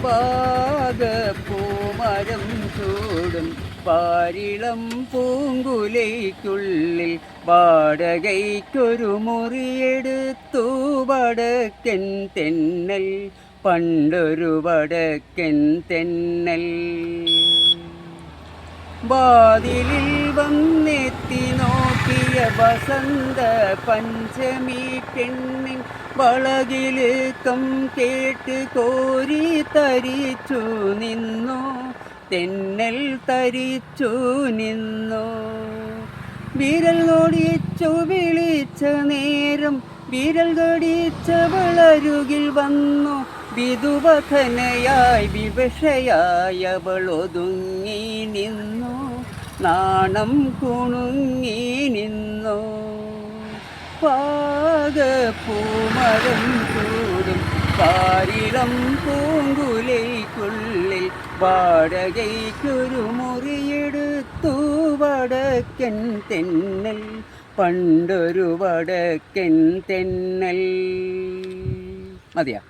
പാകപ്പൂമരം ചൂടും പാരിളം പൂങ്കുലയ്ക്കുള്ളിൽ വാടകയ്ക്കൊരു മുറിയെടുത്തു വടക്കൻ തെന്നൽ, പണ്ടൊരു വടക്കൻ തെന്നൽ. വാതിലിൽ വന്നെത്തി നോക്കിയ വസന്ത പഞ്ചമി പെണ്ണിൻ വളകിലുക്കം കേട്ട് കോരി തരിച്ചു നിന്നു, തെന്നൽ തരിച്ചു നിന്നു. വിരൽ ഒടിച്ചു വിളിച്ച നേരം വിരൽ കടിച്ചവളരുകിൽ വന്നു, വിധുവഥനയായി വിവശയായി അവൾ ഒതുങ്ങി നിന്നു, നാണം കുണുങ്ങി നിന്നു. പാകപ്പൂമരം ചൂടും പാരിളം പൂങ്കുലയ്ക്കുള്ളിൽ വാടകയ്ക്കൊരു മുറിയെടുത്തു വടക്കൻ തെന്നൽ, പണ്ടൊരു വടക്കൻ തെന്നൽ. മതിയാ?